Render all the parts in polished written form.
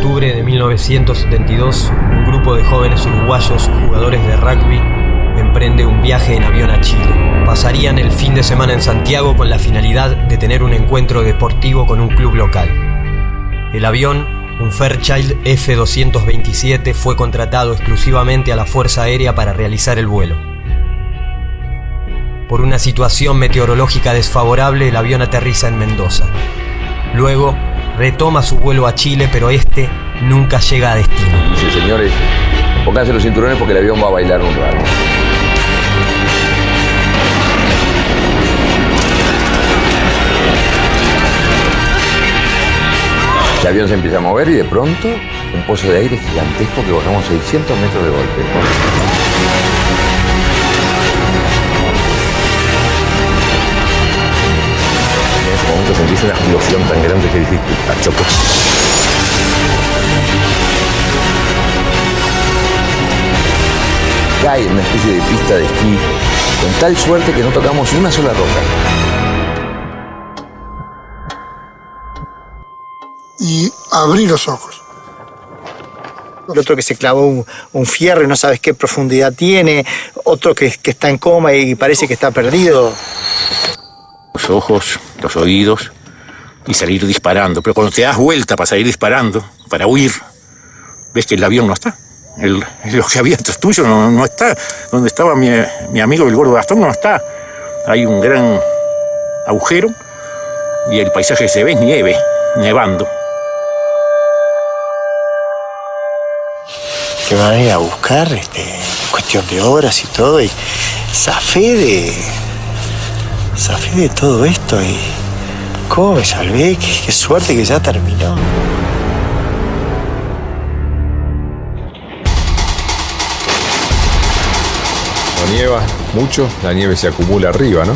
octubre de 1972, un grupo de jóvenes uruguayos jugadores de rugby emprende un viaje en avión a Chile. Pasarían el fin de semana en Santiago con la finalidad de tener un encuentro deportivo con un club local. El avión, un Fairchild F-227, fue contratado exclusivamente a la Fuerza Aérea para realizar el vuelo. Por una situación meteorológica desfavorable, el avión aterriza en Mendoza. Luego, retoma su vuelo a Chile, pero este nunca llega a destino. Sí, señores, pónganse los cinturones porque el avión va a bailar un rato. El avión se empieza a mover y de pronto un pozo de aire gigantesco que bajamos 600 metros de golpe. En ese momento sentís una explosión tan grande que dijiste, ¡achocó! Cae en una especie de pista de esquí con tal suerte que no tocamos una sola roca. Y abrí los ojos. El otro que se clavó un fierro y no sabes qué profundidad tiene, otro que está en coma y parece que está perdido. Los ojos, los oídos y salir disparando. Pero cuando te das vuelta para salir disparando, para huir, ves que el avión no está. Lo que había atrás tuyo no está. Donde estaba mi amigo el gordo Gastón no está. Hay un gran agujero y el paisaje que se ve es nieve, nevando. Que van a ir a buscar, cuestión de horas y todo, y zafé de todo esto y cómo me salvé, qué suerte que ya terminó. Cuando nieva mucho, la nieve se acumula arriba, ¿no?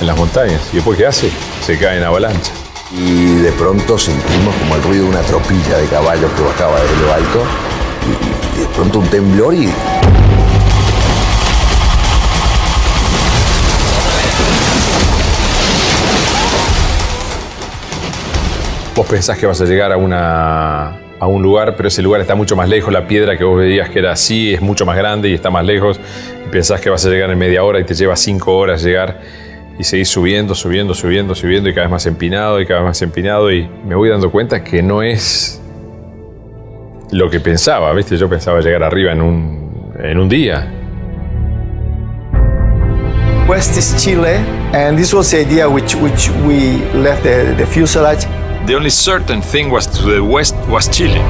En las montañas. ¿Y después qué hace? Se cae en avalancha. Y de pronto sentimos como el ruido de una tropilla de caballos que bajaba desde lo alto. Y de pronto un temblor y... Vos pensás que vas a llegar a un lugar, pero ese lugar está mucho más lejos. La piedra que vos veías que era así es mucho más grande y está más lejos. Y pensás que vas a llegar en media hora y te lleva 5 horas llegar. Y seguís subiendo y cada vez más empinado y cada vez más empinado. Y me voy dando cuenta que no es lo que pensaba, ¿viste? Yo pensaba llegar arriba en un día. West is Chile, and this was the idea which we left the fuselage. The only certain thing was to the west was Chile.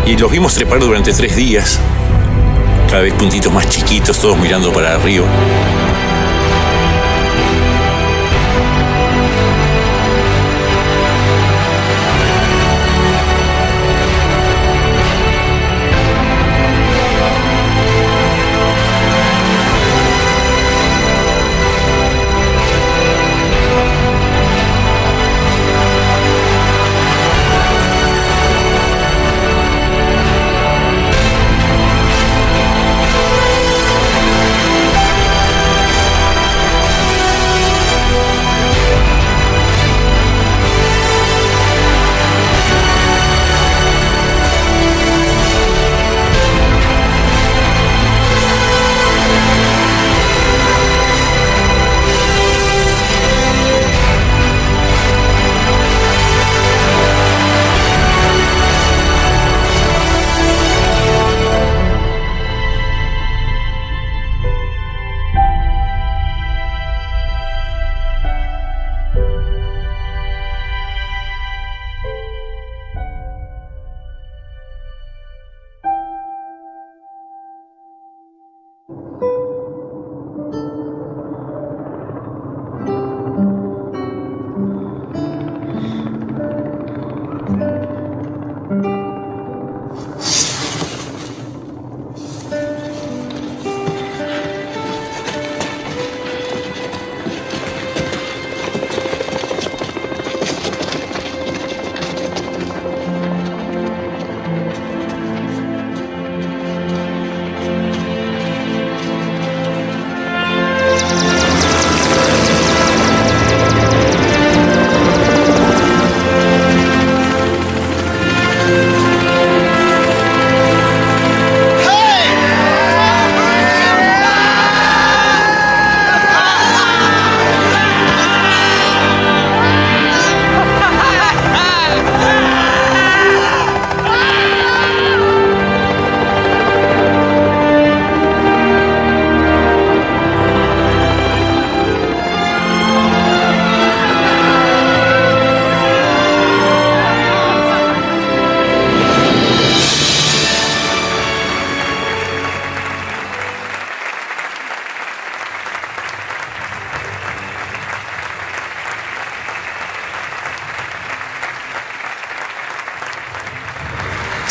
Y los vimos trepar durante 3 días, cada vez puntitos más chiquitos, todos mirando para arriba.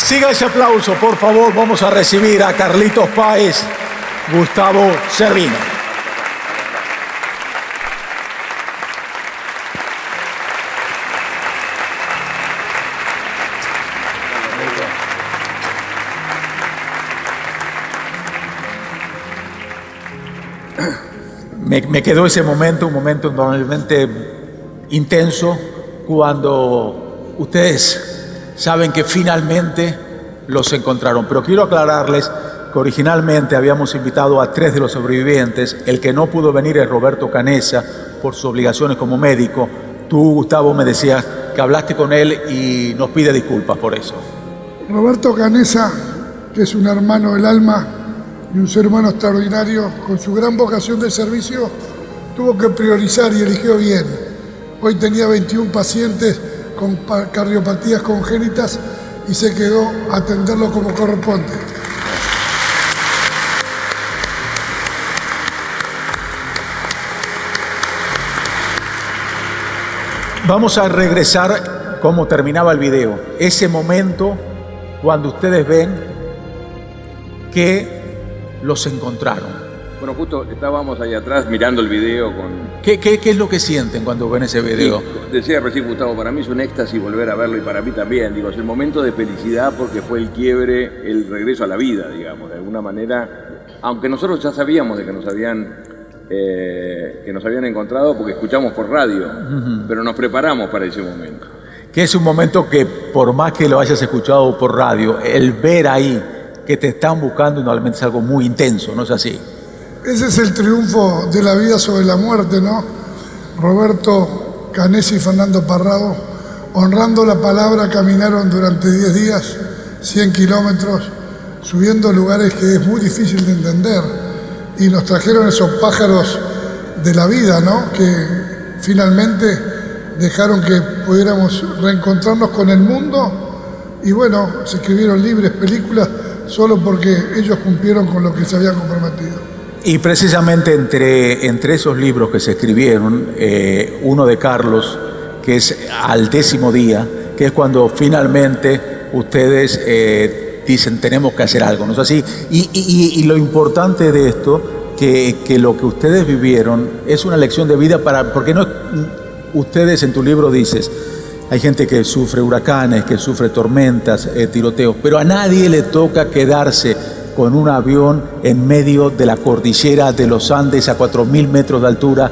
Siga ese aplauso, por favor. Vamos a recibir a Carlitos Páez, Gustavo Cervino. Me quedó ese momento, un momento normalmente intenso, cuando ustedes saben que finalmente los encontraron. Pero quiero aclararles que originalmente habíamos invitado a 3 de los sobrevivientes. El que no pudo venir es Roberto Canessa, por sus obligaciones como médico. Tú, Gustavo, me decías que hablaste con él y nos pide disculpas por eso. Roberto Canessa, que es un hermano del alma y un ser humano extraordinario, con su gran vocación de servicio, tuvo que priorizar y eligió bien. Hoy tenía 21 pacientes con cardiopatías congénitas y se quedó a atenderlo como corresponde. Vamos a regresar como terminaba el video. Ese momento cuando ustedes ven que los encontraron. Bueno, justo estábamos ahí atrás mirando el video con... ¿Qué es lo que sienten cuando ven ese video? Sí, decía recién Gustavo, para mí es un éxtasis volver a verlo y para mí también. Digo, es el momento de felicidad porque fue el quiebre, el regreso a la vida, digamos, de alguna manera. Aunque nosotros ya sabíamos de que nos habían encontrado porque escuchamos por radio, pero nos preparamos para ese momento. Que es un momento que, por más que lo hayas escuchado por radio, el ver ahí que te están buscando normalmente es algo muy intenso, ¿no es así? Ese es el triunfo de la vida sobre la muerte, ¿no? Roberto Canessa y Fernando Parrado, honrando la palabra, caminaron durante 10 días, 100 kilómetros, subiendo lugares que es muy difícil de entender, y nos trajeron esos pájaros de la vida, ¿no? Que finalmente dejaron que pudiéramos reencontrarnos con el mundo, y bueno, se escribieron libros, películas, solo porque ellos cumplieron con lo que se habían comprometido. Y precisamente entre esos libros que se escribieron, uno de Carlos, que es Al 10º día, que es cuando finalmente ustedes dicen tenemos que hacer algo, ¿no es así? Y lo importante de esto, que lo que ustedes vivieron es una lección de vida porque no, ustedes en tu libro dices, hay gente que sufre huracanes, que sufre tormentas, tiroteos, pero a nadie le toca quedarse con un avión en medio de la cordillera de los Andes a 4.000 metros de altura,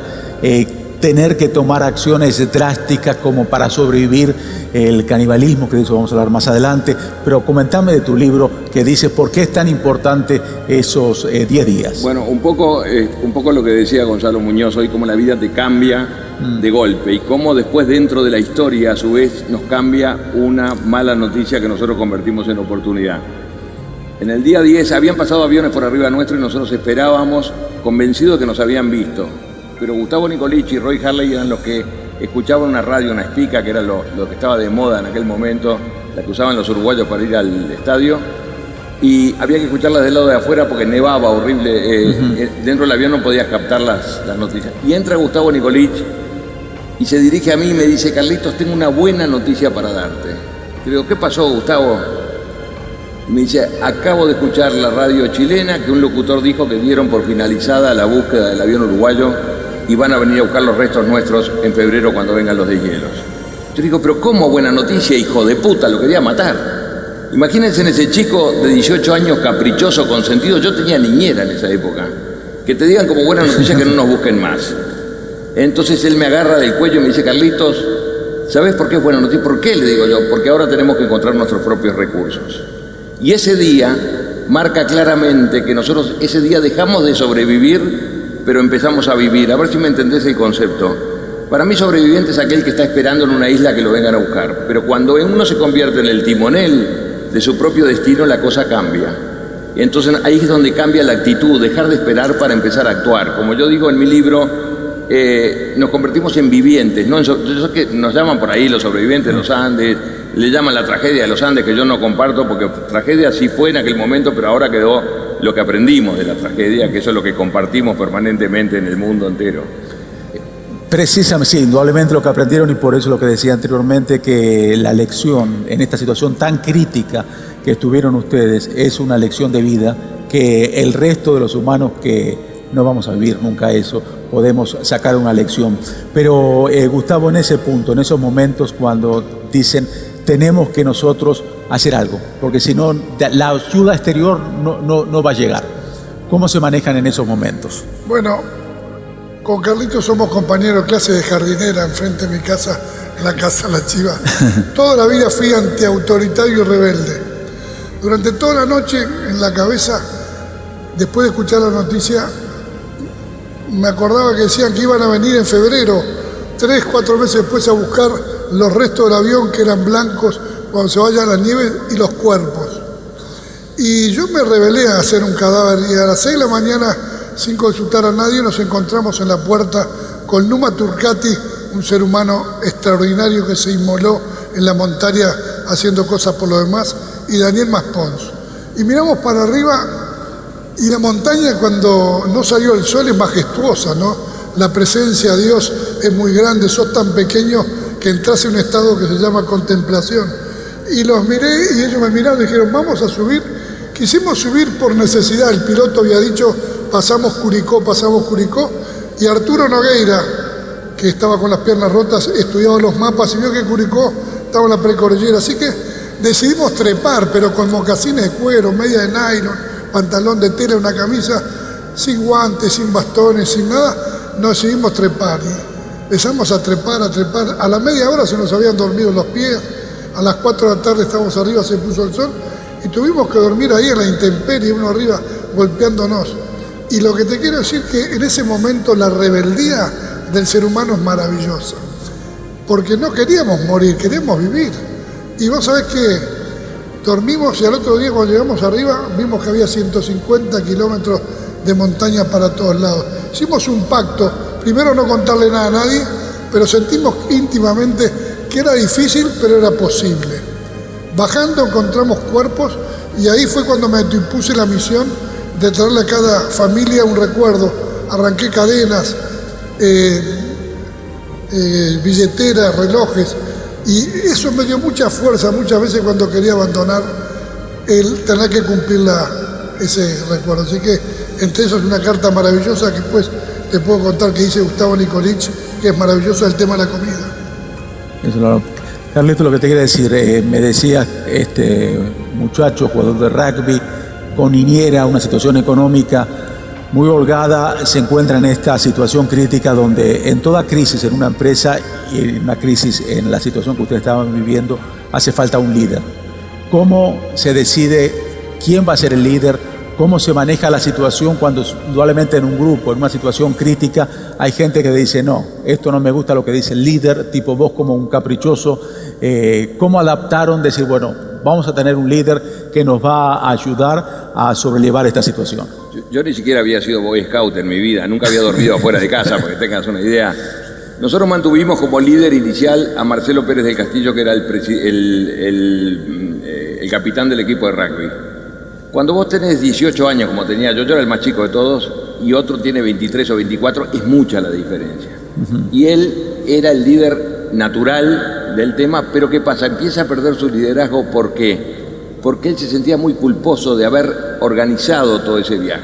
tener que tomar acciones drásticas como para sobrevivir el canibalismo, que de eso vamos a hablar más adelante. Pero comentame de tu libro que dice por qué es tan importante esos 10 días. Bueno, un poco lo que decía Gonzalo Muñoz hoy, cómo la vida te cambia de golpe y cómo después dentro de la historia a su vez nos cambia una mala noticia que nosotros convertimos en oportunidad. En el día 10 habían pasado aviones por arriba nuestro y nosotros esperábamos, convencidos de que nos habían visto. Pero Gustavo Nicolich y Roy Harley eran los que escuchaban una radio, una estica, que era lo que estaba de moda en aquel momento, la que usaban los uruguayos para ir al estadio. Y había que escucharlas del lado de afuera porque nevaba horrible. Dentro del avión no podías captar las noticias. Y entra Gustavo Nicolich y se dirige a mí y me dice, Carlitos, tengo una buena noticia para darte. Le digo, ¿qué pasó, Gustavo? Y me dice, acabo de escuchar la radio chilena que un locutor dijo que dieron por finalizada la búsqueda del avión uruguayo y van a venir a buscar los restos nuestros en febrero cuando vengan los deshielos. Yo digo, pero ¿cómo buena noticia, hijo de puta? Lo quería matar. Imagínense en ese chico de 18 años, caprichoso, consentido. Yo tenía niñera en esa época. Que te digan como buena noticia que no nos busquen más. Entonces él me agarra del cuello y me dice, Carlitos, ¿sabes por qué es buena noticia? ¿Por qué? Le digo yo, porque ahora tenemos que encontrar nuestros propios recursos. Y ese día marca claramente que nosotros ese día dejamos de sobrevivir, pero empezamos a vivir. A ver si me entendés el concepto. Para mí sobreviviente es aquel que está esperando en una isla que lo vengan a buscar. Pero cuando uno se convierte en el timonel de su propio destino, la cosa cambia. Y entonces ahí es donde cambia la actitud, dejar de esperar para empezar a actuar. Como yo digo en mi libro, nos convertimos en vivientes, ¿no? Yo sé que nos llaman por ahí los sobrevivientes de los Andes, le llaman la tragedia de los Andes, que yo no comparto, porque tragedia sí fue en aquel momento, pero ahora quedó lo que aprendimos de la tragedia, que eso es lo que compartimos permanentemente en el mundo entero. Precisamente, sí, indudablemente lo que aprendieron, y por eso lo que decía anteriormente, que la lección en esta situación tan crítica que estuvieron ustedes es una lección de vida que el resto de los humanos que no vamos a vivir nunca eso, podemos sacar una lección. Pero Gustavo, en ese punto, en esos momentos cuando dicen tenemos que nosotros hacer algo, porque si no la ayuda exterior no va a llegar. ¿Cómo se manejan en esos momentos? Bueno, con Carlitos somos compañeros de clase de jardinera enfrente de mi casa, en la casa La Chiva. Toda la vida fui antiautoritario y rebelde. Durante toda la noche en la cabeza, después de escuchar la noticia, me acordaba que decían que iban a venir en febrero, 3, 4 meses después, a buscar los restos del avión que eran blancos cuando se vayan las nieves y los cuerpos. Y yo me rebelé a hacer un cadáver y a las 6 de la mañana, sin consultar a nadie, nos encontramos en la puerta con Numa Turcati, un ser humano extraordinario que se inmoló en la montaña haciendo cosas por lo demás, y Daniel Maspons. Y miramos para arriba y la montaña, cuando no salió el sol, es majestuosa, ¿no? La presencia de Dios es muy grande, sos tan pequeño que entras en un estado que se llama contemplación. Y los miré y ellos me miraron y dijeron, vamos a subir. Quisimos subir por necesidad, el piloto había dicho, pasamos Curicó, y Arturo Nogueira, que estaba con las piernas rotas, estudiaba los mapas y vio que Curicó estaba en la precordillera, así que decidimos trepar, pero con mocasines de cuero, media de nylon, pantalón de tela, una camisa, sin guantes, sin bastones, sin nada, nos decidimos trepar. Y empezamos a trepar, a la media hora se nos habían dormido los pies, a las 4 de la tarde estábamos arriba, se puso el sol, y tuvimos que dormir ahí en la intemperie, uno arriba golpeándonos. Y lo que te quiero decir es que en ese momento la rebeldía del ser humano es maravillosa, porque no queríamos morir, queríamos vivir. Y vos sabés que dormimos y al otro día cuando llegamos arriba vimos que había 150 kilómetros de montaña para todos lados. Hicimos un pacto, primero no contarle nada a nadie, pero sentimos íntimamente que era difícil, pero era posible. Bajando encontramos cuerpos y ahí fue cuando me impuse la misión de traerle a cada familia un recuerdo. Arranqué cadenas, billeteras, relojes, y eso me dio mucha fuerza muchas veces cuando quería abandonar el tener que cumplir ese recuerdo. Así que entre eso es una carta maravillosa que después te puedo contar que dice Gustavo Nicolich, que es maravilloso el tema de la comida. Carlito, lo que te quiero decir, me decía este muchacho, jugador de rugby, con niñera, una situación económica muy holgada, se encuentra en esta situación crítica donde en toda crisis en una empresa y en una crisis en la situación que ustedes estaban viviendo, hace falta un líder. ¿Cómo se decide quién va a ser el líder? ¿Cómo se maneja la situación cuando indudablemente en un grupo, en una situación crítica, hay gente que dice, no, esto no me gusta lo que dice el líder, tipo vos como un caprichoso? ¿Cómo adaptaron decir, bueno, vamos a tener un líder que nos va a ayudar a sobrellevar esta situación? Yo ni siquiera había sido Boy Scout en mi vida, nunca había dormido afuera de casa, para que tengas una idea. Nosotros mantuvimos como líder inicial a Marcelo Pérez del Castillo, que era el capitán del equipo de rugby. Cuando vos tenés 18 años, como tenía yo era el más chico de todos, y otro tiene 23 o 24, es mucha la diferencia. Y él era el líder natural del tema, pero ¿qué pasa? Empieza a perder su liderazgo, ¿por qué? Porque él se sentía muy culposo de haber organizado todo ese viaje.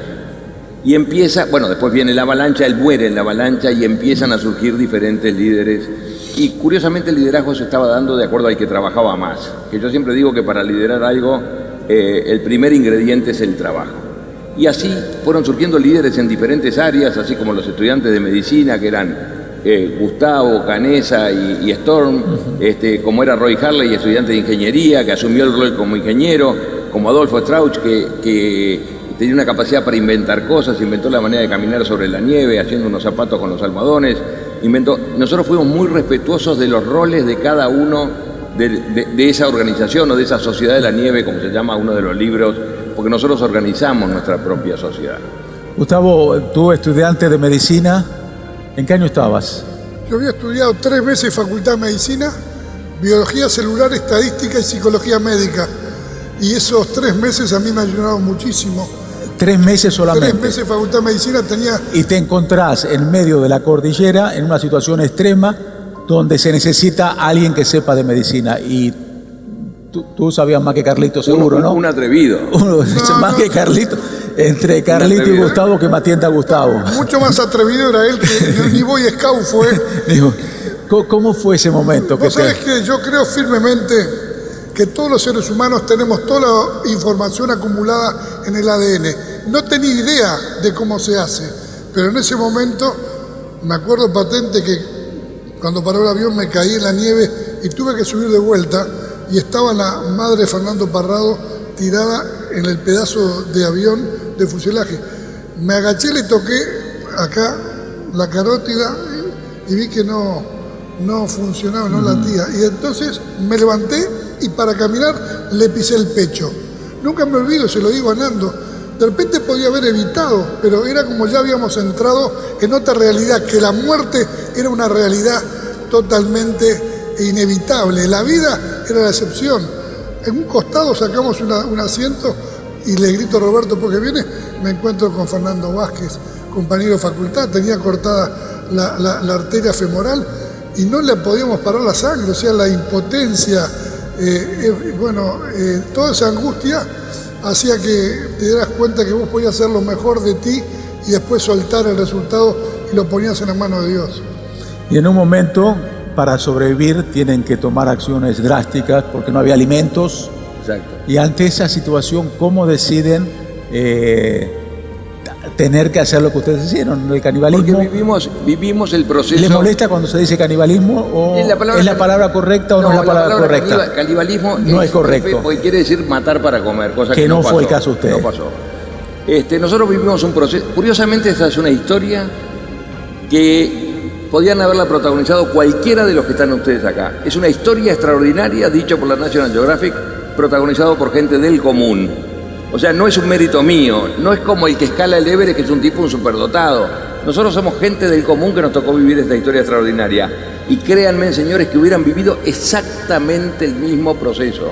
Y empieza, bueno, después viene la avalancha, él muere en la avalancha y empiezan a surgir diferentes líderes. Y curiosamente el liderazgo se estaba dando de acuerdo al que trabajaba más. Que yo siempre digo que para liderar algo, el primer ingrediente es el trabajo. Y así fueron surgiendo líderes en diferentes áreas, así como los estudiantes de medicina, que eran Gustavo, Canesa y Storm, como era Roy Harley, estudiante de ingeniería, que asumió el rol como ingeniero, como Adolfo Strauch, que tenía una capacidad para inventar cosas, inventó la manera de caminar sobre la nieve, haciendo unos zapatos con los almohadones, nosotros fuimos muy respetuosos de los roles de cada uno de esa organización o de esa sociedad de la nieve, como se llama uno de los libros, porque nosotros organizamos nuestra propia sociedad. Gustavo, tú estudiante de medicina, ¿en qué año estabas? Yo había estudiado 3 meses Facultad de Medicina, Biología Celular, Estadística y Psicología Médica. Y esos 3 meses a mí me ayudaron muchísimo. 3 meses solamente. 3 meses Facultad de Medicina tenía... Y te encontrás en medio de la cordillera, en una situación extrema, donde se necesita alguien que sepa de medicina. Y Tú sabías más que Carlito, seguro, ¿no? Un atrevido. Más que Carlito. Entre Carlito y Gustavo, que más tienta a Gustavo. Mucho más atrevido era él que ni Boy Scout fue. Digo, ¿cómo fue ese momento? Vos sabés que yo creo firmemente que todos los seres humanos tenemos toda la información acumulada en el ADN. No tenía idea de cómo se hace, pero en ese momento me acuerdo patente que cuando paró el avión me caí en la nieve y tuve que subir de vuelta y estaba la madre de Fernando Parrado tirada en el pedazo de avión de fuselaje. Me agaché, le toqué acá la carótida y vi que no funcionaba, no latía. Y entonces me levanté y para caminar le pisé el pecho. Nunca me olvido, se lo digo a Nando. De repente podía haber evitado, pero era como ya habíamos entrado en otra realidad, que la muerte era una realidad totalmente inevitable. La vida era la excepción. En un costado sacamos un asiento y le grito a Roberto porque viene, me encuentro con Fernando Vázquez, compañero de facultad, tenía cortada la arteria femoral y no le podíamos parar la sangre, o sea, la impotencia, toda esa angustia hacía que te dieras cuenta que vos podías hacer lo mejor de ti y después soltar el resultado y lo ponías en la mano de Dios. Y en un momento, para sobrevivir, tienen que tomar acciones drásticas porque no había alimentos. Exacto. Y ante esa situación, ¿cómo deciden tener que hacer lo que ustedes hicieron, el canibalismo? Porque vivimos el proceso. ¿Les molesta cuando se dice canibalismo o es la palabra correcta o no es la palabra correcta? Canibalismo no es correcto. Porque quiere decir matar para comer, cosa que no fue el caso de ustedes. No pasó. Nosotros vivimos un proceso. Curiosamente, esta es una historia que podían haberla protagonizado cualquiera de los que están ustedes acá. Es una historia extraordinaria, dicha por la National Geographic, protagonizado por gente del común. O sea, no es un mérito mío, no es como el que escala el Everest, que es un tipo, un superdotado. Nosotros somos gente del común que nos tocó vivir esta historia extraordinaria. Y créanme, señores, que hubieran vivido exactamente el mismo proceso.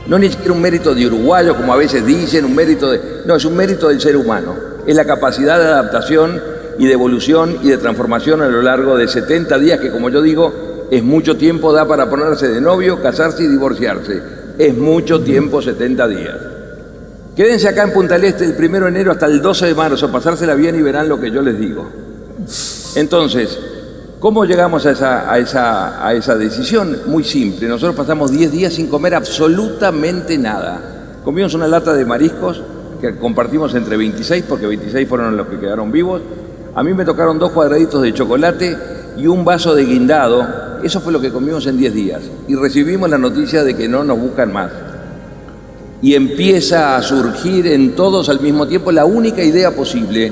No ni siquiera un mérito de uruguayo, como a veces dicen, un mérito de... No, es un mérito del ser humano. Es la capacidad de adaptación y de evolución y de transformación a lo largo de 70 días, que como yo digo, es mucho tiempo, da para ponerse de novio, casarse y divorciarse. Es mucho tiempo, 70 días. Quédense acá en Punta del Este el 1 de enero hasta el 12 de marzo, pasársela bien y verán lo que yo les digo. Entonces, ¿cómo llegamos a esa decisión? Muy simple. Nosotros pasamos 10 días sin comer absolutamente nada. Comimos una lata de mariscos que compartimos entre 26, porque 26 fueron los que quedaron vivos. A mí me tocaron 2 cuadraditos de chocolate y un vaso de guindado. Eso fue lo que comimos en 10 días. Y recibimos la noticia de que no nos buscan más. Y empieza a surgir en todos al mismo tiempo la única idea posible,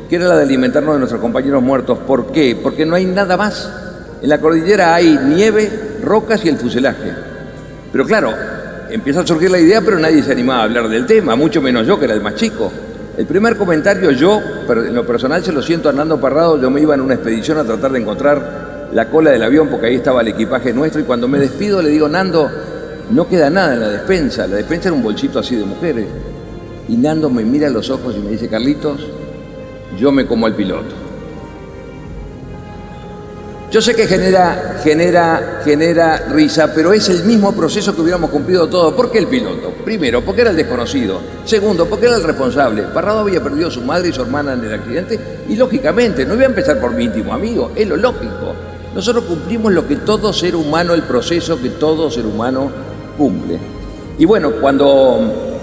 que era la de alimentarnos de nuestros compañeros muertos. ¿Por qué? Porque no hay nada más. En la cordillera hay nieve, rocas y el fuselaje. Pero claro, empieza a surgir la idea, pero nadie se animaba a hablar del tema, mucho menos yo, que era el más chico. El primer comentario, yo, pero en lo personal se lo siento a Nando Parrado. Yo me iba en una expedición a tratar de encontrar la cola del avión, porque ahí estaba el equipaje nuestro, y cuando me despido le digo, Nando, no queda nada en la despensa era un bolsito así de mujeres. Y Nando me mira a los ojos y me dice, Carlitos, yo me como al piloto. Yo sé que genera risa, pero es el mismo proceso que hubiéramos cumplido todos. ¿Por qué el piloto? Primero, porque era el desconocido. Segundo, porque era el responsable. Parrado había perdido a su madre y su hermana en el accidente y, lógicamente, no iba a empezar por mi íntimo amigo, es lo lógico. Nosotros cumplimos lo que todo ser humano, el proceso que todo ser humano cumple. Y bueno,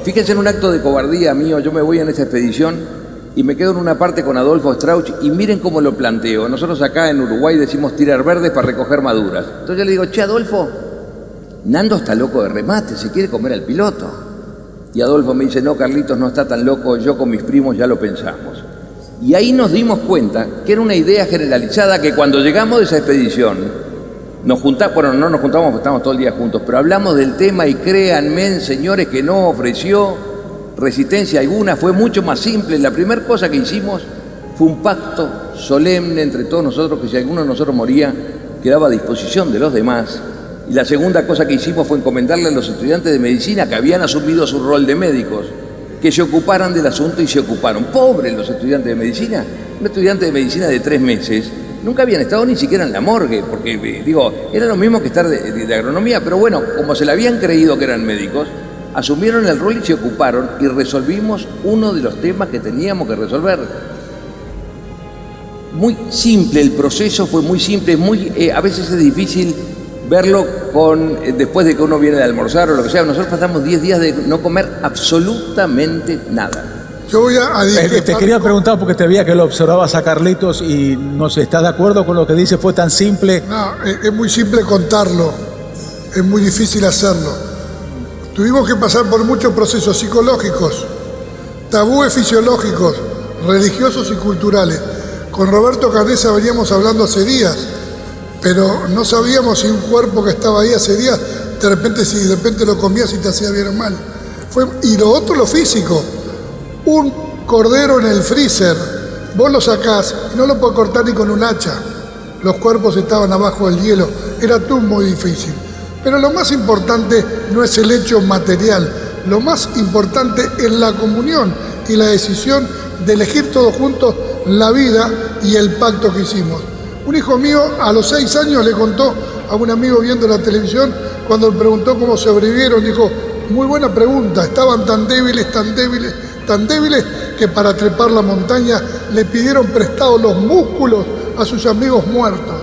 fíjense en un acto de cobardía mío, yo me voy en esa expedición y me quedo en una parte con Adolfo Strauch y miren cómo lo planteo. Nosotros acá en Uruguay decimos tirar verdes para recoger maduras. Entonces yo le digo, che, Adolfo, Nando está loco de remate, se quiere comer al piloto. Y Adolfo me dice, no, Carlitos no está tan loco, yo con mis primos ya lo pensamos. Y ahí nos dimos cuenta que era una idea generalizada, que cuando llegamos de esa expedición, no nos juntamos porque estábamos todo el día juntos, pero hablamos del tema y créanme, señores, que no ofreció resistencia alguna, fue mucho más simple. La primera cosa que hicimos fue un pacto solemne entre todos nosotros, que si alguno de nosotros moría, quedaba a disposición de los demás. Y la segunda cosa que hicimos fue encomendarle a los estudiantes de medicina, que habían asumido su rol de médicos, que se ocuparan del asunto, y se ocuparon. Pobres los estudiantes de medicina. Un estudiante de medicina de 3 meses nunca habían estado ni siquiera en la morgue, porque, digo, era lo mismo que estar de agronomía, pero bueno, como se le habían creído que eran médicos, asumieron el rol y se ocuparon y resolvimos uno de los temas que teníamos que resolver. Muy simple, el proceso fue muy simple, a veces es difícil verlo después de que uno viene de almorzar o lo que sea. Nosotros pasamos 10 días de no comer absolutamente nada. Yo voy a te quería preguntar porque te veía que lo observabas a Carlitos y no sé, ¿estás de acuerdo con lo que dice? ¿Fue tan simple? No, es muy simple contarlo, es muy difícil hacerlo. Tuvimos que pasar por muchos procesos psicológicos, tabúes fisiológicos, religiosos y culturales. Con Roberto Canessa veníamos hablando hace días, pero no sabíamos si un cuerpo que estaba ahí hace días, de repente lo comías y te hacía bien o mal. Y lo otro, lo físico. Un cordero en el freezer, vos lo sacás y no lo podés cortar ni con un hacha. Los cuerpos estaban abajo del hielo, era todo muy difícil. Pero lo más importante no es el hecho material, lo más importante es la comunión y la decisión de elegir todos juntos la vida y el pacto que hicimos. Un hijo mío a los 6 años le contó a un amigo viendo la televisión, cuando le preguntó cómo sobrevivieron, dijo, muy buena pregunta, estaban tan débiles, que para trepar la montaña le pidieron prestados los músculos a sus amigos muertos.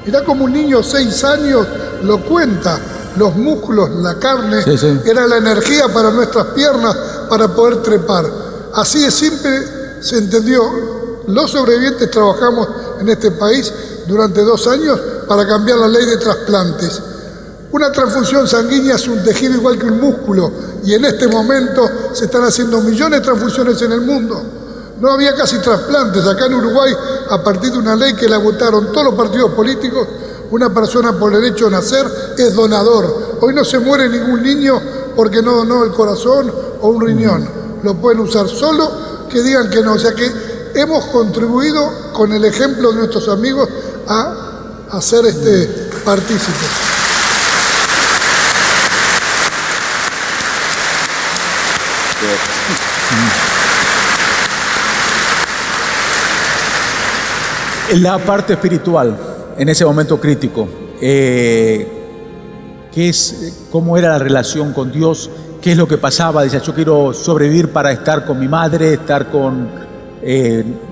Mirá como un niño de 6 años lo cuenta, los músculos, la carne, era la energía para nuestras piernas para poder trepar. Así de simple se entendió. Los sobrevivientes trabajamos en este país durante 2 años para cambiar la ley de trasplantes. Una transfusión sanguínea es un tejido igual que un músculo y en este momento se están haciendo millones de transfusiones en el mundo. No había casi trasplantes. Acá en Uruguay, a partir de una ley que la votaron todos los partidos políticos, una persona por el derecho de nacer es donador. Hoy no se muere ningún niño porque no donó el corazón o un riñón. Lo pueden usar solo que digan que no. O sea que hemos contribuido con el ejemplo de nuestros amigos a ser partícipes. La parte espiritual, en ese momento crítico, ¿cómo era la relación con Dios? ¿Qué es lo que pasaba? Decía, yo quiero sobrevivir para estar con mi madre, estar con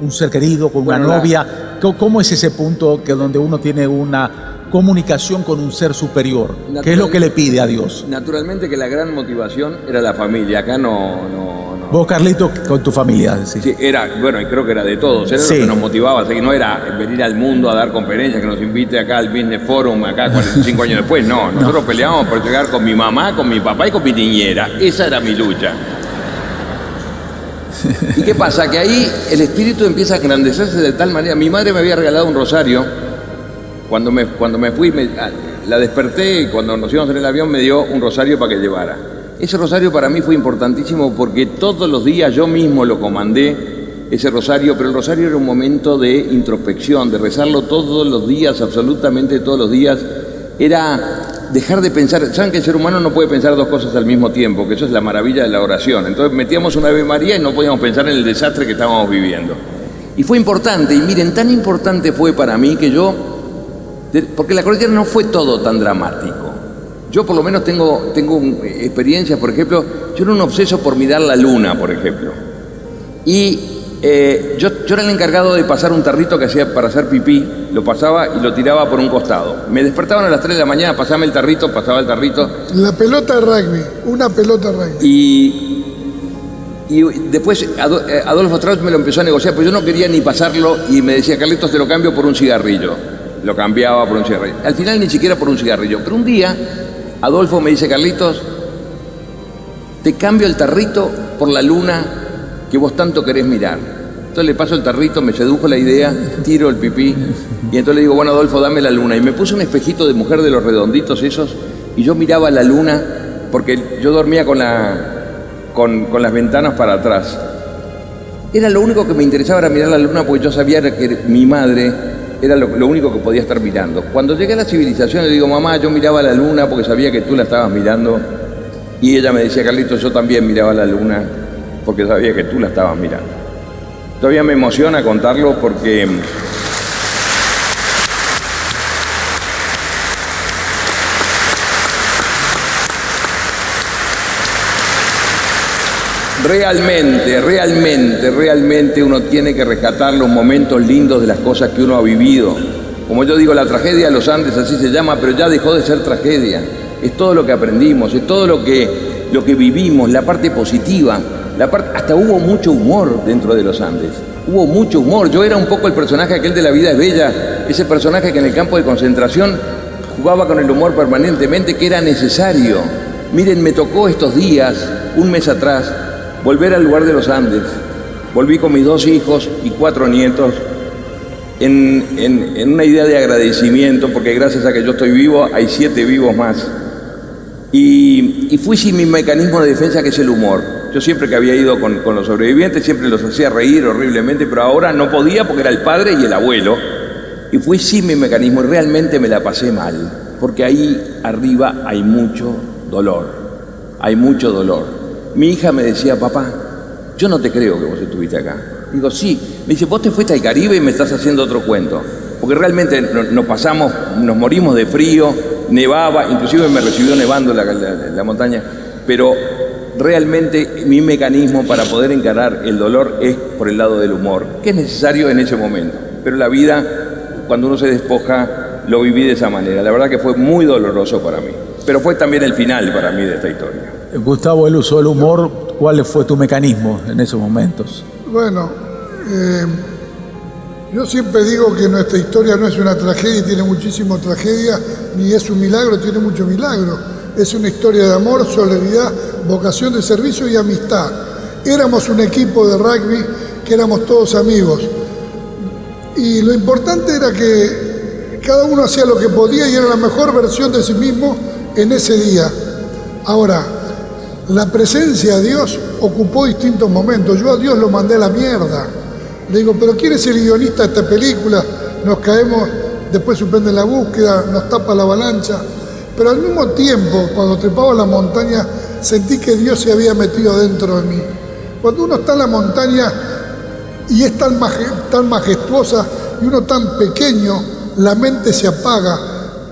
un ser querido, con una novia. ¿Cómo es ese punto donde uno tiene una comunicación con un ser superior? ¿Qué es lo que le pide a Dios? Naturalmente que la gran motivación era la familia. Acá no. Vos, Carlito, con tu familia. Sí, era, bueno, y creo que era de todos. Era lo que nos motivaba. Así que no era venir al mundo a dar conferencias, que nos invite acá al Business Forum, acá 45 años después. No, nosotros peleábamos por llegar con mi mamá, con mi papá y con mi niñera. Esa era mi lucha. ¿Y qué pasa? Que ahí el espíritu empieza a engrandecerse de tal manera. Mi madre me había regalado un rosario. Cuando me fui, la desperté y cuando nos íbamos en el avión me dio un rosario para que llevara. Ese rosario para mí fue importantísimo porque todos los días yo mismo lo comandé, ese rosario, pero el rosario era un momento de introspección, de rezarlo todos los días, absolutamente todos los días. Era dejar de pensar. Saben que el ser humano no puede pensar 2 cosas al mismo tiempo, que eso es la maravilla de la oración. Entonces metíamos una Ave María y no podíamos pensar en el desastre que estábamos viviendo. Y fue importante, y miren, tan importante fue para mí que porque la cordillera no fue todo tan dramático. Yo por lo menos tengo experiencias, por ejemplo, yo era un obseso por mirar la luna, por ejemplo. Y yo era el encargado de pasar un tarrito que hacía para hacer pipí, lo pasaba y lo tiraba por un costado. Me despertaban a las 3 de la mañana, pasaba el tarrito. La pelota de rugby, una pelota de rugby. Y después Adolfo Strauss me lo empezó a negociar, pero yo no quería ni pasarlo y me decía, Carlitos, te lo cambio por un cigarrillo. Lo cambiaba por un cigarrillo. Al final ni siquiera por un cigarrillo. Pero un día Adolfo me dice, Carlitos, te cambio el tarrito por la luna que vos tanto querés mirar. Entonces le paso el tarrito, me sedujo la idea, tiro el pipí y entonces le digo, bueno, Adolfo, dame la luna. Y me puse un espejito de mujer de los redonditos esos y yo miraba la luna porque yo dormía con las ventanas para atrás. Era lo único que me interesaba, era mirar la luna porque yo sabía que mi madre era lo único que podía estar mirando. Cuando llegué a la civilización le digo, mamá, yo miraba la luna porque sabía que tú la estabas mirando. Y ella me decía, Carlitos, yo también miraba la luna porque sabía que tú la estabas mirando. Todavía me emociona contarlo porque realmente uno tiene que rescatar los momentos lindos de las cosas que uno ha vivido. Como yo digo, la tragedia de los Andes, así se llama, pero ya dejó de ser tragedia. Es todo lo que aprendimos, es todo lo que vivimos, la parte positiva. Hasta hubo mucho humor dentro de los Andes. Hubo mucho humor. Yo era un poco el personaje aquel de La vida es bella, ese personaje que en el campo de concentración jugaba con el humor permanentemente, que era necesario. Miren, me tocó estos días, un mes atrás, volver al lugar de los Andes. Volví con mis 2 hijos y 4 nietos en una idea de agradecimiento, porque gracias a que yo estoy vivo, hay 7 vivos más. Y fui sin mi mecanismo de defensa, que es el humor. Yo siempre que había ido con los sobrevivientes, siempre los hacía reír horriblemente, pero ahora no podía porque era el padre y el abuelo. Y fui sin mi mecanismo y realmente me la pasé mal, porque ahí arriba hay mucho dolor, hay mucho dolor. Mi hija me decía, papá, yo no te creo que vos estuviste acá. Digo, sí. Me dice, vos te fuiste al Caribe y me estás haciendo otro cuento. Porque realmente nos morimos de frío, nevaba, inclusive me recibió nevando la montaña, pero realmente mi mecanismo para poder encarar el dolor es por el lado del humor, que es necesario en ese momento. Pero la vida, cuando uno se despoja, lo viví de esa manera. La verdad que fue muy doloroso para mí, pero fue también el final para mí de esta historia. Gustavo, él usó el humor. ¿Cuál fue tu mecanismo en esos momentos? Bueno, yo siempre digo que nuestra historia no es una tragedia y tiene muchísima tragedia, ni es un milagro, tiene mucho milagro. Es una historia de amor, solidaridad, vocación de servicio y amistad. Éramos un equipo de rugby que éramos todos amigos. Y lo importante era que cada uno hacía lo que podía y era la mejor versión de sí mismo en ese día. Ahora, la presencia de Dios ocupó distintos momentos. Yo a Dios lo mandé a la mierda. Le digo, pero ¿quién es el guionista de esta película? Nos caemos, después suspende la búsqueda, nos tapa la avalancha. Pero al mismo tiempo, cuando trepaba la montaña, sentí que Dios se había metido dentro de mí. Cuando uno está en la montaña y es tan majestuosa y uno tan pequeño, la mente se apaga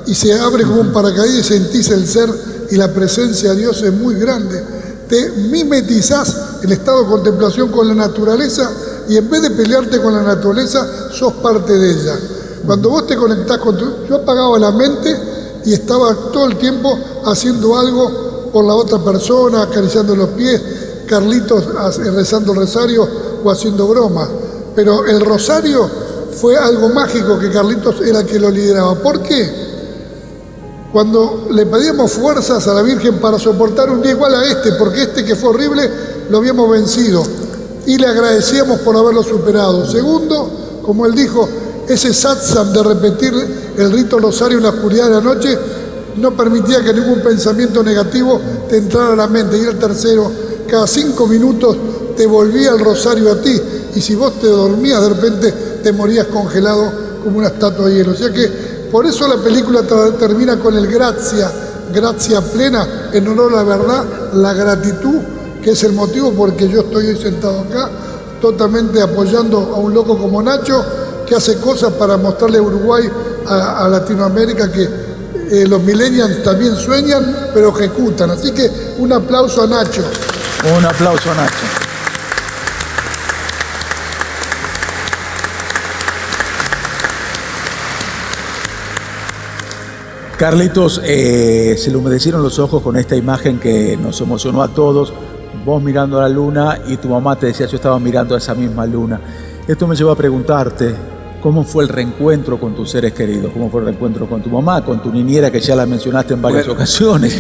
y se abre como un paracaídas y sentís el ser y la presencia de Dios es muy grande. Te mimetizás el estado de contemplación con la naturaleza y en vez de pelearte con la naturaleza, sos parte de ella. Cuando vos te conectás con yo apagaba la mente y estaba todo el tiempo haciendo algo por la otra persona, acariciando los pies, Carlitos rezando el rosario o haciendo bromas. Pero el rosario fue algo mágico que Carlitos era el que lo lideraba. ¿Por qué? Cuando le pedíamos fuerzas a la Virgen para soportar un día igual a este, porque este que fue horrible lo habíamos vencido y le agradecíamos por haberlo superado. Segundo, como él dijo, ese satsang de repetir el rito rosario en la oscuridad de la noche no permitía que ningún pensamiento negativo te entrara a la mente. Y el tercero, cada 5 minutos te volvía el rosario a ti y si vos te dormías de repente te morías congelado como una estatua de hielo. O sea que por eso la película termina con el gracia plena, en honor a la verdad, la gratitud, que es el motivo por el que yo estoy hoy sentado acá, totalmente apoyando a un loco como Nacho, que hace cosas para mostrarle a Uruguay, a Latinoamérica, que los millennials también sueñan, pero ejecutan. Así que un aplauso a Nacho. Un aplauso a Nacho. Carlitos, se le humedecieron los ojos con esta imagen que nos emocionó a todos. Vos mirando a la luna y tu mamá te decía, yo estaba mirando a esa misma luna. Esto me lleva a preguntarte, ¿cómo fue el reencuentro con tus seres queridos? ¿Cómo fue el reencuentro con tu mamá, con tu niñera, que ya la mencionaste en varias ocasiones?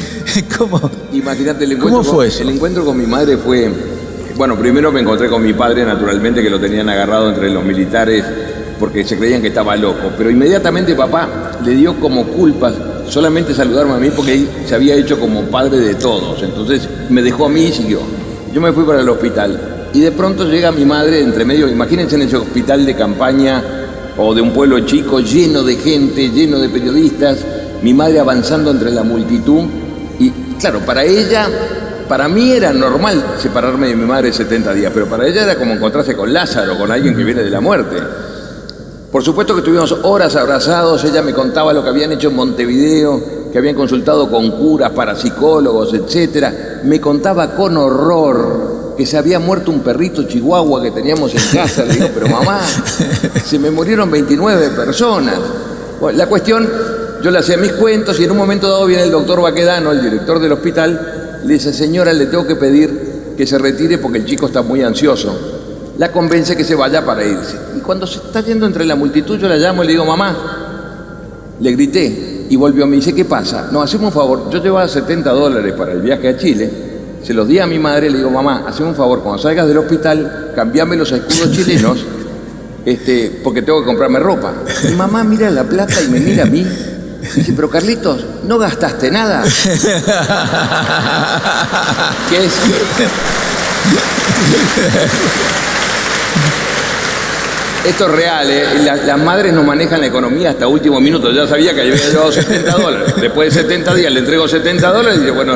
Imagínate, el encuentro, ¿cómo fue eso? El encuentro con mi madre fue... Bueno, primero me encontré con mi padre, naturalmente, que lo tenían agarrado entre los militares porque se creían que estaba loco. Pero inmediatamente papá le dio como culpa solamente saludarme a mí porque él se había hecho como padre de todos. Entonces me dejó a mí y siguió. Yo me fui para el hospital y de pronto llega mi madre entre medio. Imagínense en ese hospital de campaña o de un pueblo chico lleno de gente, lleno de periodistas, mi madre avanzando entre la multitud. Y claro, para ella, para mí era normal separarme de mi madre 70 días, pero para ella era como encontrarse con Lázaro, con alguien que viene de la muerte. Por supuesto que estuvimos horas abrazados, ella me contaba lo que habían hecho en Montevideo, que habían consultado con curas, parapsicólogos, etc. Me contaba con horror que se había muerto un perrito chihuahua que teníamos en casa. Le digo, pero mamá, se me murieron 29 personas. Bueno, la cuestión, yo le hacía mis cuentos y en un momento dado viene el doctor Baquedano, el director del hospital, le dice, señora, le tengo que pedir que se retire porque el chico está muy ansioso. La convence que se vaya para irse. Y cuando se está yendo entre la multitud, yo la llamo y le digo, mamá, le grité y volvió, me dice, ¿qué pasa? No, hacemos un favor, yo llevaba $70 para el viaje a Chile. Se los di a mi madre, le digo, mamá, haceme un favor, cuando salgas del hospital, cambiame los escudos chilenos, porque tengo que comprarme ropa. Mi mamá mira la plata y me mira a mí. Dice, pero Carlitos, ¿no gastaste nada? ¿Qué es? Esto es real, ¿eh? Las madres no manejan la economía hasta último minuto. Ya sabía que había llevado $70. Después de 70 días le entrego $70 y dice, bueno...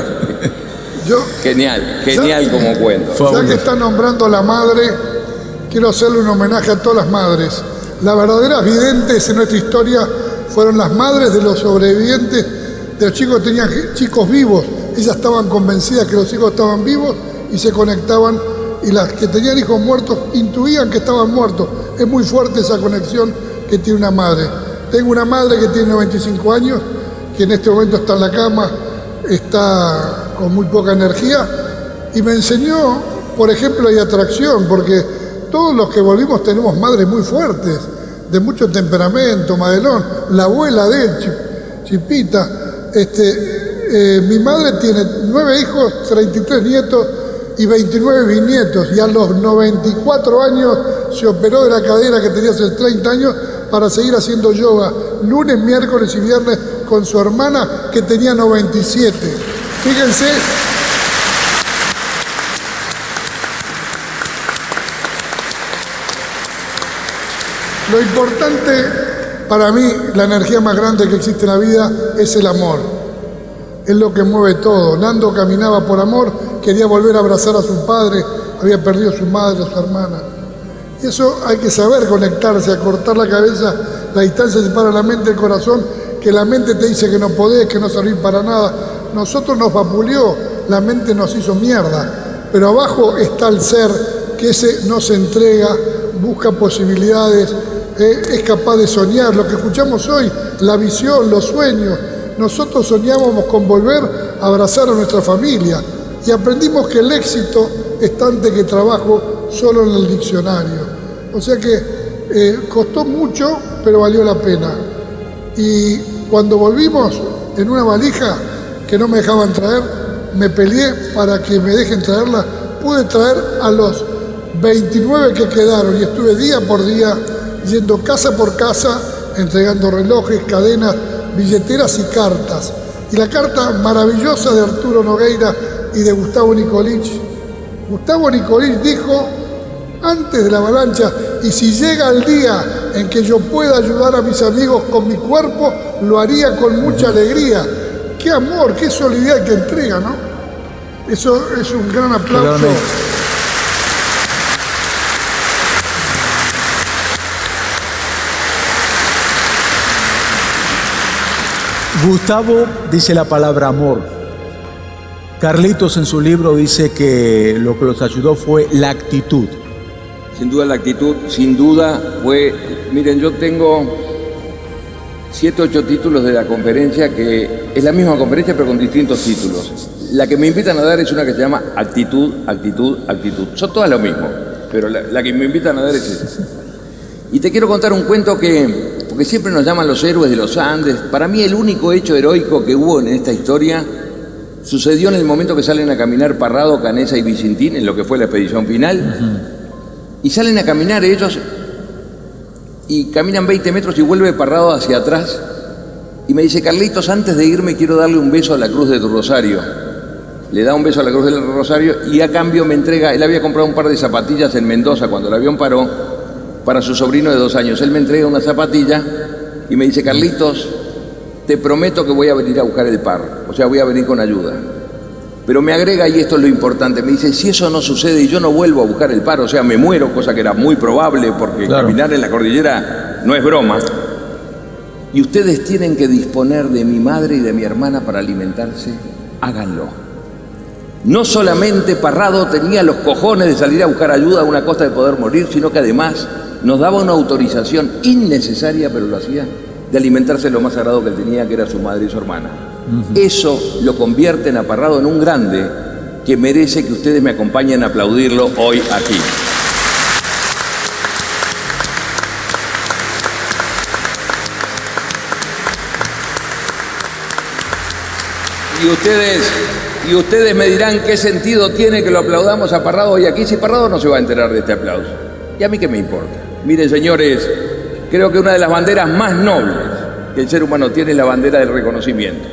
Genial como cuento. Ya que está nombrando a la madre, quiero hacerle un homenaje a todas las madres. Las verdaderas videntes en nuestra historia fueron las madres de los sobrevivientes, de los chicos que tenían chicos vivos. Ellas estaban convencidas que los hijos estaban vivos y se conectaban, y las que tenían hijos muertos intuían que estaban muertos. Es muy fuerte esa conexión que tiene una madre. Tengo una madre que tiene 95 años, que en este momento está en la cama, está con muy poca energía, y me enseñó, por ejemplo, hay atracción, porque todos los que volvimos tenemos madres muy fuertes, de mucho temperamento. Madelón, la abuela de él, Chipita, mi madre tiene 9 hijos, 33 nietos y 29 bisnietos, y a los 94 años se operó de la cadera que tenía hace 30 años para seguir haciendo yoga, lunes, miércoles y viernes con su hermana que tenía 97. Fíjense. Lo importante para mí, la energía más grande que existe en la vida es el amor. Es lo que mueve todo. Nando caminaba por amor, quería volver a abrazar a su padre, había perdido a su madre, a su hermana. Y eso hay que saber conectarse, a cortar la cabeza. La distancia separa la mente del corazón, que la mente te dice que no podés, que no servís para nada. Nosotros nos vapuleó, la mente nos hizo mierda. Pero abajo está el ser, que ese no se entrega, busca posibilidades, es capaz de soñar. Lo que escuchamos hoy, la visión, los sueños. Nosotros soñábamos con volver a abrazar a nuestra familia y aprendimos que el éxito está antes que trabajo solo en el diccionario. O sea que costó mucho, pero valió la pena. Y cuando volvimos en una valija que no me dejaban traer, me peleé para que me dejen traerla. Pude traer a los 29 que quedaron y estuve día por día yendo casa por casa, entregando relojes, cadenas, billeteras y cartas. Y la carta maravillosa de Arturo Nogueira y de Gustavo Nicolich. Gustavo Nicolich dijo, antes de la avalancha, y si llega el día en que yo pueda ayudar a mis amigos con mi cuerpo, lo haría con mucha alegría. Qué amor, qué solidaridad que entrega, ¿no? Eso es un gran aplauso. Gustavo dice la palabra amor. Carlitos en su libro dice que lo que los ayudó fue la actitud. Sin duda la actitud, sin duda fue... Miren, yo tengo 7, 8 títulos de la conferencia, que es la misma conferencia pero con distintos títulos. La que me invitan a dar es una que se llama Actitud, Actitud, Actitud. Son todas lo mismo, pero la que me invitan a dar es esa. Y te quiero contar un cuento porque siempre nos llaman los héroes de los Andes. Para mí el único hecho heroico que hubo en esta historia sucedió en el momento que salen a caminar Parrado, Canessa y Vicentín, en lo que fue la expedición final. Y salen a caminar ellos y caminan 20 metros y vuelve Parrado hacia atrás y me dice, Carlitos, antes de irme quiero darle un beso a la Cruz de tu Rosario. Le da un beso a la Cruz del Rosario y a cambio me entrega, él había comprado un par de zapatillas en Mendoza cuando el avión paró para su sobrino de 2 años. Él me entrega una zapatilla y me dice, Carlitos, te prometo que voy a venir a buscar el par, o sea, voy a venir con ayuda. Pero me agrega, y esto es lo importante, me dice, si eso no sucede y yo no vuelvo a buscar el par, o sea, me muero, cosa que era muy probable porque claro, caminar en la cordillera no es broma, y ustedes tienen que disponer de mi madre y de mi hermana para alimentarse, háganlo. No solamente Parrado tenía los cojones de salir a buscar ayuda a una costa de poder morir, sino que además nos daba una autorización innecesaria, pero lo hacía, de alimentarse lo más sagrado que él tenía, que era su madre y su hermana. Eso lo convierte a Parrado en un grande que merece que ustedes me acompañen a aplaudirlo hoy aquí. Y ustedes me dirán qué sentido tiene que lo aplaudamos a Parrado hoy aquí, si Parrado no se va a enterar de este aplauso. ¿Y a mí qué me importa? Miren, señores, creo que una de las banderas más nobles que el ser humano tiene es la bandera del reconocimiento.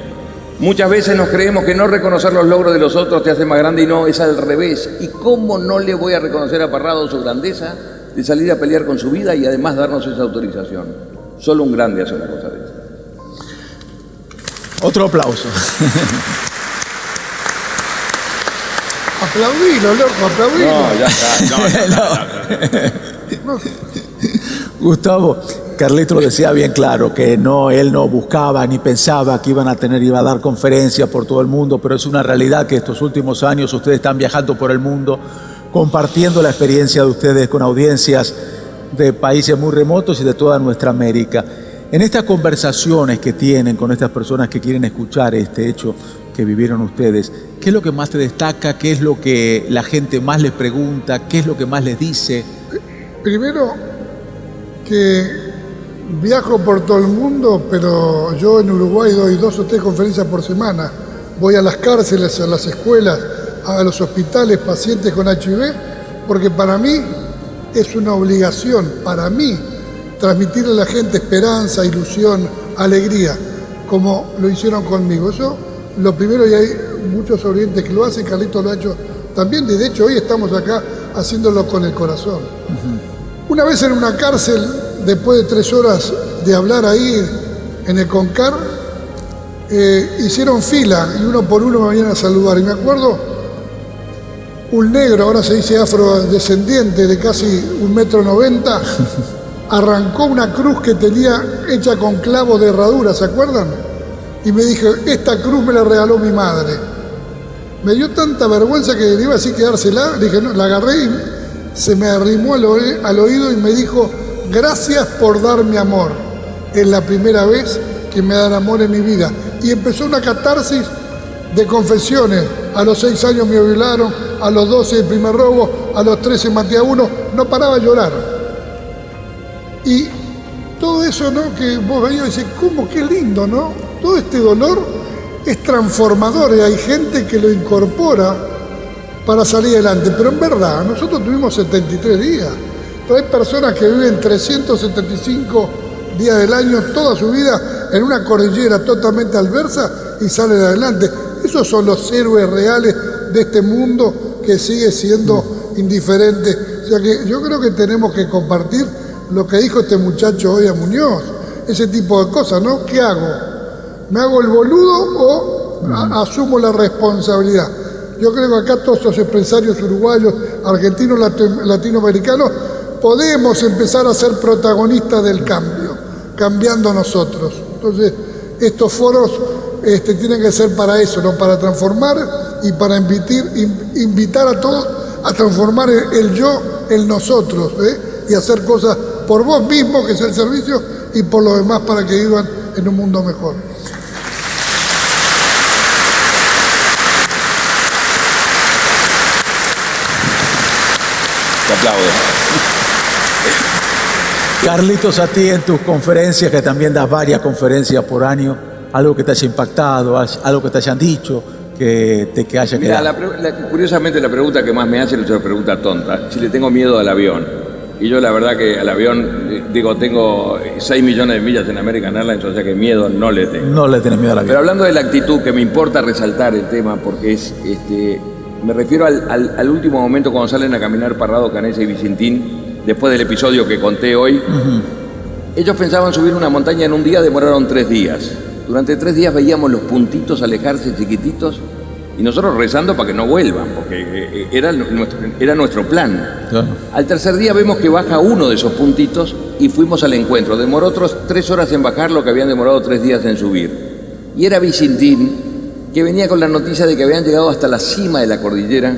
Muchas veces nos creemos que no reconocer los logros de los otros te hace más grande, y no, es al revés. ¿Y cómo no le voy a reconocer a Parrado su grandeza de salir a pelear con su vida y además darnos esa autorización? Solo un grande hace una cosa de esa. Otro aplauso. Aplaudilo, loco, aplaudilo. No, ya está. No. Gustavo, Carlito lo decía bien claro, que él no buscaba ni pensaba que iba a dar conferencias por todo el mundo, pero es una realidad que estos últimos años ustedes están viajando por el mundo, compartiendo la experiencia de ustedes con audiencias de países muy remotos y de toda nuestra América. En estas conversaciones que tienen con estas personas que quieren escuchar este hecho que vivieron ustedes, ¿qué es lo que más te destaca? ¿Qué es lo que la gente más les pregunta? ¿Qué es lo que más les dice? Primero, que viajo por todo el mundo, pero yo en Uruguay doy 2 o 3 conferencias por semana. Voy a las cárceles, a las escuelas, a los hospitales, pacientes con HIV, porque para mí es una obligación, para mí, transmitirle a la gente esperanza, ilusión, alegría, como lo hicieron conmigo. Eso, lo primero, y hay muchos oyentes que lo hacen, Carlito lo ha hecho también, y de hecho hoy estamos acá haciéndolo con el corazón. Una vez en una cárcel, después de 3 horas de hablar ahí en el CONCAR, hicieron fila y uno por uno me venían a saludar. Y me acuerdo, un negro, ahora se dice afrodescendiente, de casi 1,90 m, arrancó una cruz que tenía hecha con clavos de herradura, ¿se acuerdan? Y me dijo, esta cruz me la regaló mi madre. Me dio tanta vergüenza que le iba así quedársela, dije, no, la agarré y se me arrimó al oído y me dijo, gracias por darme amor. Es la primera vez que me dan amor en mi vida. Y empezó una catarsis de confesiones. A los 6 años me violaron, a los 12 el primer robo, a los 13 maté a uno, no paraba de llorar. Y todo eso, ¿no?, que vos veías y decís, ¿cómo? Qué lindo, ¿no? Todo este dolor es transformador y hay gente que lo incorpora para salir adelante. Pero en verdad, nosotros tuvimos 73 días. Pero hay personas que viven 375 días del año, toda su vida, en una cordillera totalmente adversa y salen adelante. Esos son los héroes reales de este mundo que sigue siendo indiferente. O sea que yo creo que tenemos que compartir lo que dijo este muchacho hoy a Muñoz, ese tipo de cosas, ¿no? ¿Qué hago? ¿Me hago el boludo o asumo la responsabilidad? Yo creo que acá todos los empresarios uruguayos, argentinos, latinoamericanos, podemos empezar a ser protagonistas del cambio, cambiando nosotros. Entonces, estos foros tienen que ser para eso, ¿no? Para transformar y para invitar a todos a transformar el yo, el nosotros, y hacer cosas por vos mismo, que es el servicio, y por los demás para que vivan en un mundo mejor. Te aplaudo. Carlitos, a ti en tus conferencias, que también das varias conferencias por año, algo que te haya impactado, algo que te hayan dicho, que haya quedado. Curiosamente la pregunta que más me hacen es una pregunta tonta, si le tengo miedo al avión. Y yo la verdad que al avión, tengo 6 millones de millas en American Airlines, o sea que miedo no le tengo. No le tenés miedo al avión. Pero hablando de la actitud, que me importa resaltar el tema, porque es, me refiero al último momento cuando salen a caminar Parrado, Canessa y Vicentín, después del episodio que conté hoy. Ellos pensaban subir una montaña en un día, demoraron 3 días. Durante 3 días veíamos los puntitos alejarse chiquititos y nosotros rezando para que no vuelvan, porque era nuestro plan. Claro. Al tercer día vemos que baja uno de esos puntitos y fuimos al encuentro. Demoró otros 3 horas en bajar lo que habían demorado 3 días en subir. Y era Vicentín, que venía con la noticia de que habían llegado hasta la cima de la cordillera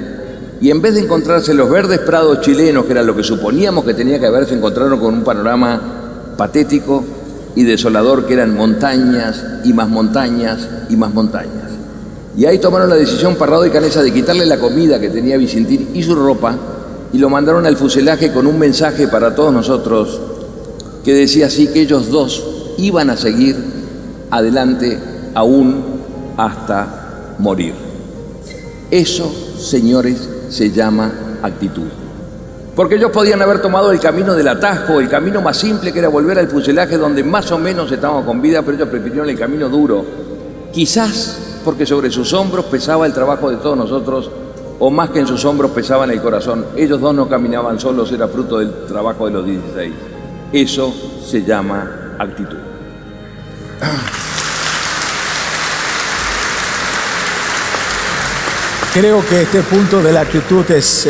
y en vez de encontrarse los verdes prados chilenos, que era lo que suponíamos que tenía que haber, se encontraron con un panorama patético y desolador, que eran montañas y más montañas y más montañas. Y ahí tomaron la decisión Parrado y Canessa de quitarle la comida que tenía Vicentín y su ropa y lo mandaron al fuselaje con un mensaje para todos nosotros que decía así, que ellos dos iban a seguir adelante aún hasta morir. Eso, señores, se llama actitud. Porque ellos podían haber tomado el camino del atajo, el camino más simple, que era volver al fuselaje donde más o menos estábamos con vida, pero ellos prefirieron el camino duro. Quizás porque sobre sus hombros pesaba el trabajo de todos nosotros, o más que en sus hombros pesaba en el corazón. Ellos dos no caminaban solos, era fruto del trabajo de los 16. Eso se llama actitud. Creo que este punto de la actitud es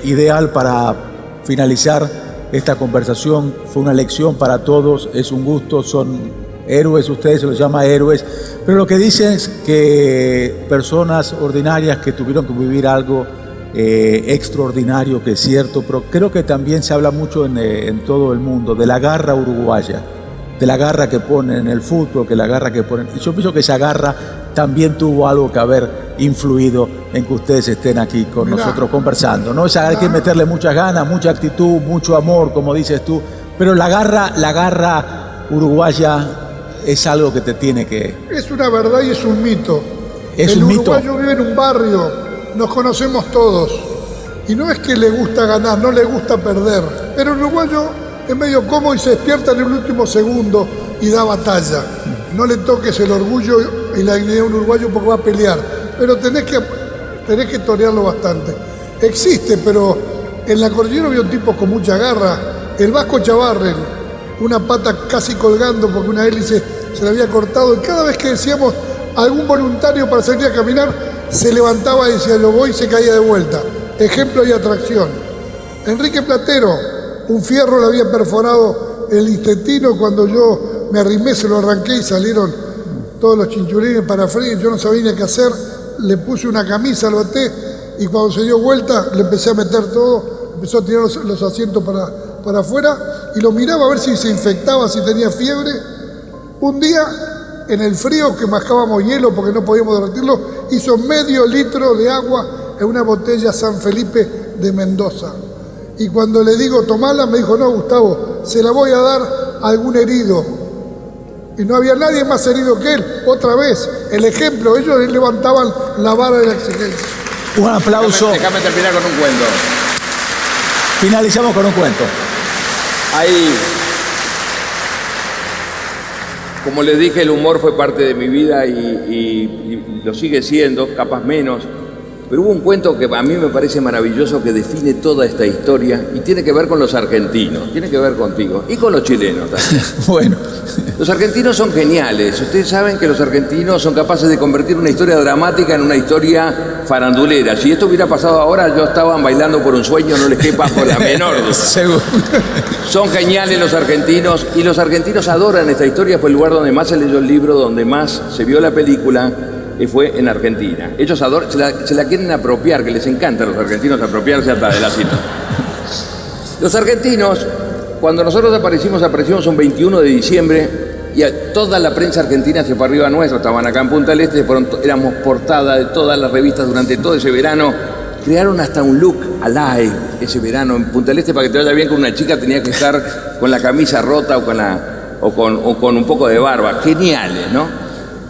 ideal para finalizar esta conversación. Fue una lección para todos, es un gusto, son héroes, ustedes se los llama héroes, pero lo que dicen es que personas ordinarias que tuvieron que vivir algo extraordinario, que es cierto, pero creo que también se habla mucho en todo el mundo de la garra uruguaya, de la garra que ponen en el fútbol, que la garra que ponen, y yo pienso que esa garra también tuvo algo que haber influido en que ustedes estén aquí con nosotros conversando, ¿no? Hay que meterle muchas ganas, mucha actitud, mucho amor, como dices tú, pero la garra uruguaya es algo que te tiene que... Es una verdad y es un mito. Es un mito. El uruguayo vive en un barrio, nos conocemos todos, y no es que le gusta ganar, no le gusta perder, pero el uruguayo es medio cómodo y se despierta en el último segundo y da batalla. No le toques el orgullo y la dignidad de un uruguayo porque va a pelear, pero tenés que torearlo bastante. Existe, pero en la cordillera había un tipo con mucha garra, el Vasco Chavarren, una pata casi colgando porque una hélice se le había cortado, y cada vez que decíamos algún voluntario para salir a caminar, se levantaba y decía yo voy, y se caía de vuelta. Ejemplo y atracción. Enrique Platero, un fierro le había perforado el intestino, cuando yo me arrimé, se lo arranqué y salieron todos los chinchulines para freír, yo no sabía ni qué hacer, le puse una camisa, lo até, y cuando se dio vuelta le empecé a meter todo, empezó a tirar los asientos para afuera, y lo miraba a ver si se infectaba, si tenía fiebre. Un día, en el frío, que mascábamos hielo porque no podíamos derretirlo, hizo medio litro de agua en una botella San Felipe de Mendoza. Y cuando le digo tomala, me dijo, no, Gustavo, se la voy a dar a algún herido. Y no había nadie más herido que él. Otra vez, el ejemplo, ellos levantaban la vara de la exigencia. Un aplauso. Déjame terminar con un cuento. Finalizamos con un cuento. Ahí, como les dije, el humor fue parte de mi vida y lo sigue siendo, capaz menos. Pero hubo un cuento que a mí me parece maravilloso, que define toda esta historia y tiene que ver con los argentinos, tiene que ver contigo y con los chilenos también. Bueno. Los argentinos son geniales. Ustedes saben que los argentinos son capaces de convertir una historia dramática en una historia farandulera. Si esto hubiera pasado ahora, yo estaban bailando por un sueño, no les quepa por la menor duda. Seguro. Son geniales los argentinos y los argentinos adoran esta historia. Fue el lugar donde más se leyó el libro, donde más se vio la película. Fue en Argentina. Ellos adoran, se la quieren apropiar, que les encanta a los argentinos apropiarse hasta de la cita. Los argentinos, cuando nosotros aparecimos un 21 de diciembre y toda la prensa argentina se fue arriba nuestro, estaban acá en Punta del Este, éramos portada de todas las revistas durante todo ese verano. Crearon hasta un look alive ese verano en Punta del Este, para que te vaya bien con una chica tenía que estar con la camisa rota o con un poco de barba. Geniales, ¿no?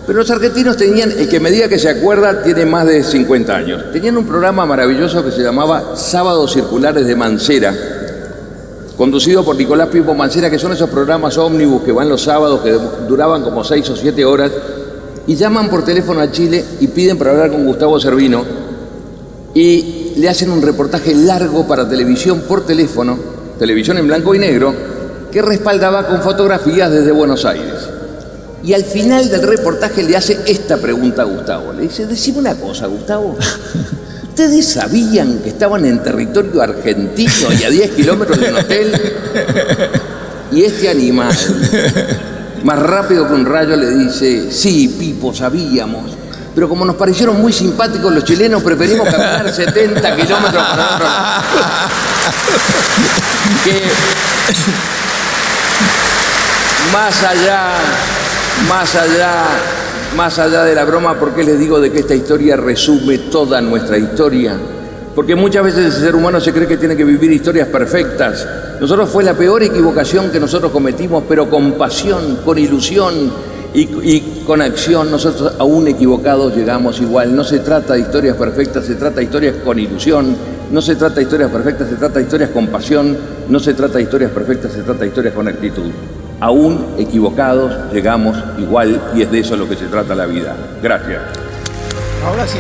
Pero los argentinos tenían, el que me diga que se acuerda tiene más de 50 años. Tenían un programa maravilloso que se llamaba Sábados Circulares de Mancera, conducido por Nicolás Pipo Mancera, que son esos programas ómnibus que van los sábados, que duraban como 6 o 7 horas, y llaman por teléfono a Chile y piden para hablar con Gustavo Cervino, y le hacen un reportaje largo para televisión por teléfono, televisión en blanco y negro, que respaldaba con fotografías desde Buenos Aires. Y al final del reportaje le hace esta pregunta a Gustavo. Le dice, decime una cosa, Gustavo. ¿Ustedes sabían que estaban en territorio argentino y a 10 kilómetros de un hotel? Y este animal, más rápido que un rayo, le dice, sí, Pipo, sabíamos. pero como nos parecieron muy simpáticos los chilenos, preferimos caminar 70 kilómetros para otro lado. Que más allá de la broma, ¿por qué les digo de que esta historia resume toda nuestra historia? Porque muchas veces el ser humano se cree que tiene que vivir historias perfectas. Nosotros fue la peor equivocación que nosotros cometimos, pero con pasión, con ilusión y con acción, nosotros aún equivocados llegamos igual. No se trata de historias perfectas, se trata de historias con ilusión. No se trata de historias perfectas, se trata de historias con pasión. No se trata de historias perfectas, se trata de historias con actitud. Aún equivocados llegamos igual y es de eso lo que se trata la vida. Gracias. Ahora sí.